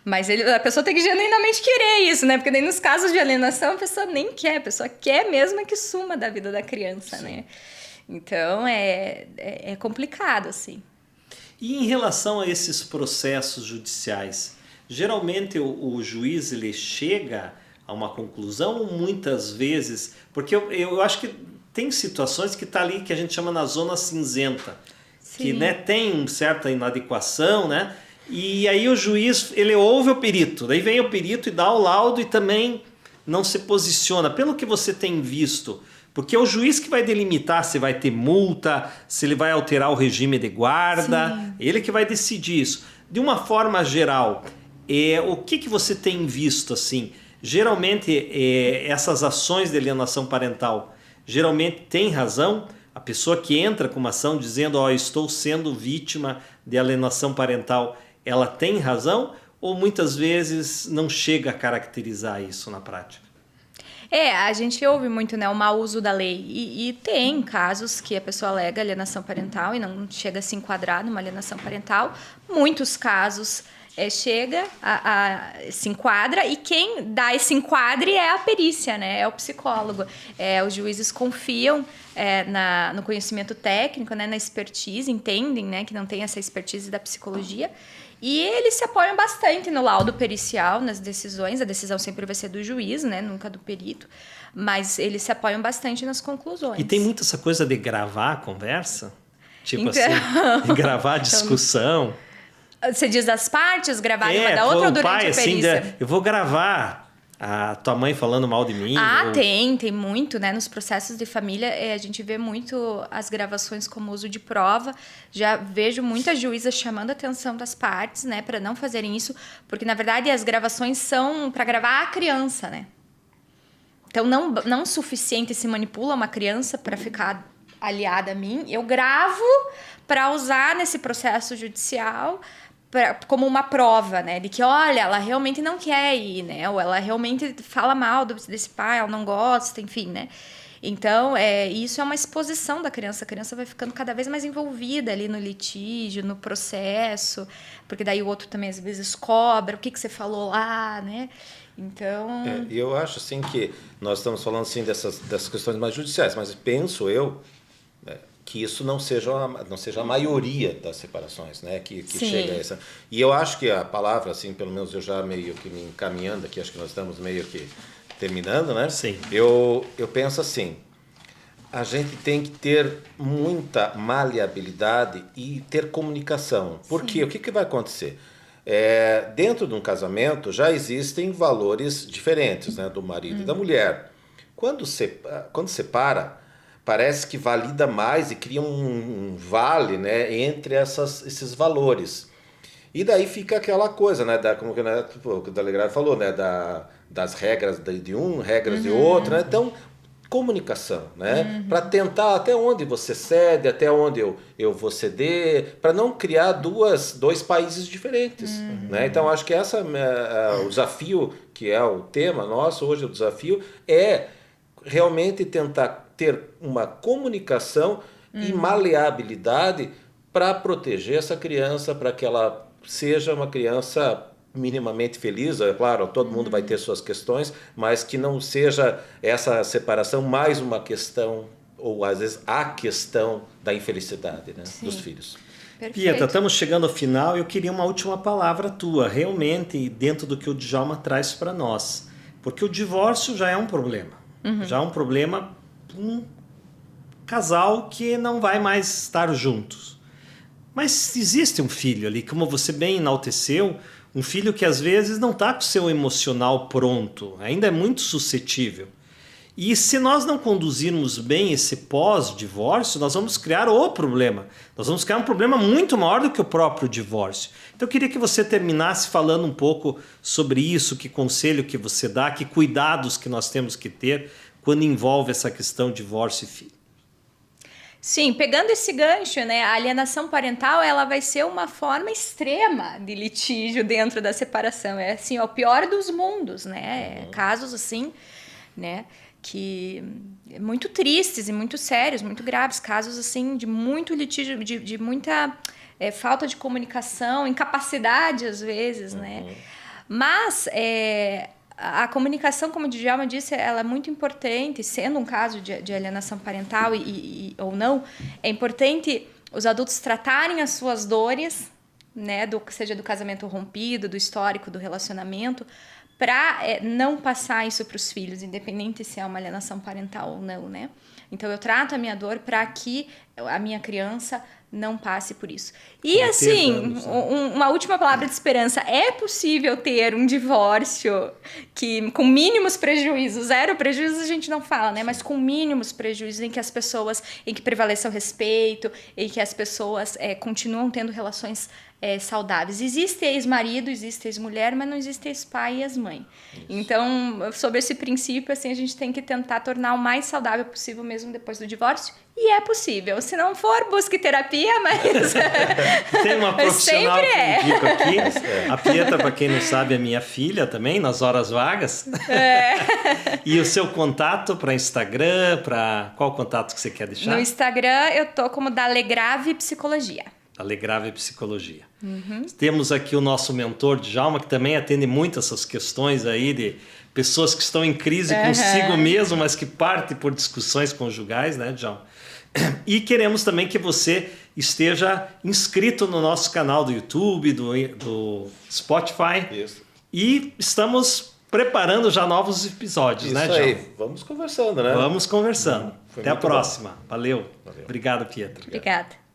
Mas a pessoa tem que genuinamente querer isso, né? Porque daí nos casos de alienação a pessoa nem quer, a pessoa quer mesmo que suma da vida da criança, né? Então é complicado, assim. E em relação a esses processos judiciais, geralmente o juiz ele chega a uma conclusão, muitas vezes, porque eu acho que tem situações que está ali que a gente chama na zona cinzenta, que né, tem certa inadequação, né? E aí o juiz ele ouve o perito, daí vem o perito e dá o laudo e também não se posiciona, pelo que você tem visto. Porque é o juiz que vai delimitar se vai ter multa, se ele vai alterar o regime de guarda, ele que vai decidir isso. De uma forma geral, o que você tem visto assim? Geralmente essas ações de alienação parental geralmente tem razão. A pessoa que entra com uma ação dizendo estou sendo vítima de alienação parental, ela tem razão ou muitas vezes não chega a caracterizar isso na prática? A gente ouve muito, né, o mau uso da lei. E tem casos que a pessoa alega alienação parental e não chega a se enquadrar numa alienação parental. Muitos casos chega, se enquadra, e quem dá esse enquadre é a perícia, né? É o psicólogo. Os juízes confiam no conhecimento técnico, né, na expertise, entendem, né, que não tem essa expertise da psicologia, e eles se apoiam bastante no laudo pericial, nas decisões. A decisão sempre vai ser do juiz, né, nunca do perito, mas eles se apoiam bastante nas conclusões. E tem muito essa coisa de gravar a conversa? Tipo então, assim, de gravar a discussão. Você diz as partes, gravar uma da outra ou durante a perícia? Assim, eu vou gravar A tua mãe falando mal de mim? Tem muito, né? Nos processos de família, a gente vê muito as gravações como uso de prova. Já vejo muitas juízas chamando a atenção das partes, né? Para não fazerem isso, porque, na verdade, as gravações são para gravar a criança, né? Então, não o suficiente se manipula uma criança para ficar aliada a mim. Eu gravo para usar nesse processo judicial como uma prova, né? De que, olha, ela realmente não quer ir, né? Ou ela realmente fala mal desse pai, ela não gosta, enfim, né? Então, isso é uma exposição da criança. A criança vai ficando cada vez mais envolvida ali no litígio, no processo, porque daí o outro também, às vezes, cobra o que você falou lá, né? Então... eu acho, assim, que nós estamos falando, assim, dessas questões mais judiciais, mas penso eu... que isso não seja a maioria das separações, né? Que chega a essa. E eu acho que a palavra, assim, pelo menos eu já meio que me encaminhando aqui, acho que nós estamos meio que terminando, né? Sim. Eu penso assim, a gente tem que ter muita maleabilidade e ter comunicação. Porque o que vai acontecer? Dentro de um casamento já existem valores diferentes, né? Do marido e da mulher. Quando separa, parece que valida mais e cria um vale, né, entre esses valores. E daí fica aquela coisa, né, como que o delegado falou, né, das regras de um, regras de outro, né? Então, comunicação, né, para tentar até onde você cede, até onde eu vou ceder, para não criar dois países diferentes, né? Então, acho que o desafio, que é o tema nosso hoje, o desafio é realmente tentar ter uma comunicação e maleabilidade para proteger essa criança, para que ela seja uma criança minimamente feliz. É claro, todo mundo vai ter suas questões, mas que não seja essa separação mais uma questão, ou às vezes a questão da infelicidade, né, dos filhos. Perfeito. Pietra, estamos chegando ao final e eu queria uma última palavra tua, realmente dentro do que o Djalma traz para nós. Porque o divórcio já é um problema. Já é um problema para um casal que não vai mais estar juntos. Mas existe um filho ali, como você bem enalteceu, um filho que às vezes não está com o seu emocional pronto, ainda é muito suscetível. E se nós não conduzirmos bem esse pós-divórcio, nós vamos criar outro problema. Nós vamos criar um problema muito maior do que o próprio divórcio. Então eu queria que você terminasse falando um pouco sobre isso, que conselho que você dá, que cuidados que nós temos que ter quando envolve essa questão de divórcio e filho. Sim, pegando esse gancho, né, a alienação parental ela vai ser uma forma extrema de litígio dentro da separação. É assim, o pior dos mundos, né? Casos assim, né, que muito tristes e muito sérios, muito graves, casos assim de muito litígio, de muita falta de comunicação, incapacidade às vezes, né? Mas a comunicação, como o Djalma disse, ela é muito importante, sendo um caso de alienação parental ou não, é importante os adultos tratarem as suas dores, né, seja do casamento rompido, do histórico do relacionamento, para não passar isso para os filhos, independente se é uma alienação parental ou não, né? Então, eu trato a minha dor para que a minha criança não passe por isso. E, assim, uma última palavra de esperança. É possível ter um divórcio que, com mínimos prejuízos, zero prejuízos a gente não fala, né? Mas com mínimos prejuízos em que prevaleça o respeito, em que as pessoas continuam tendo relações saudáveis. Existe ex-marido, existe ex-mulher, mas não existe ex-pai e ex-mãe. Então, sob esse princípio, assim, a gente tem que tentar tornar o mais saudável possível mesmo depois do divórcio. E é possível. Se não for, busque terapia, mas... Tem uma profissional sempre que eu indico aqui. A Pietra, para quem não sabe, é minha filha também, nas horas vagas. E o seu contato para Instagram, para qual contato que você quer deixar? No Instagram, eu tô como Dalegrave Psicologia. Dalegrave Psicologia. Temos aqui o nosso mentor, Djalma, que também atende muito essas questões aí de pessoas que estão em crise consigo mesmo, mas que partem por discussões conjugais, né, Djalma? E queremos também que você esteja inscrito no nosso canal do YouTube, do Spotify. Isso. E estamos preparando já novos episódios, Isso, né, aí, Djalma? Vamos conversando, né? Vamos conversando. Até a próxima. Bom. Valeu. Valeu. Obrigado, Pietra. Obrigada.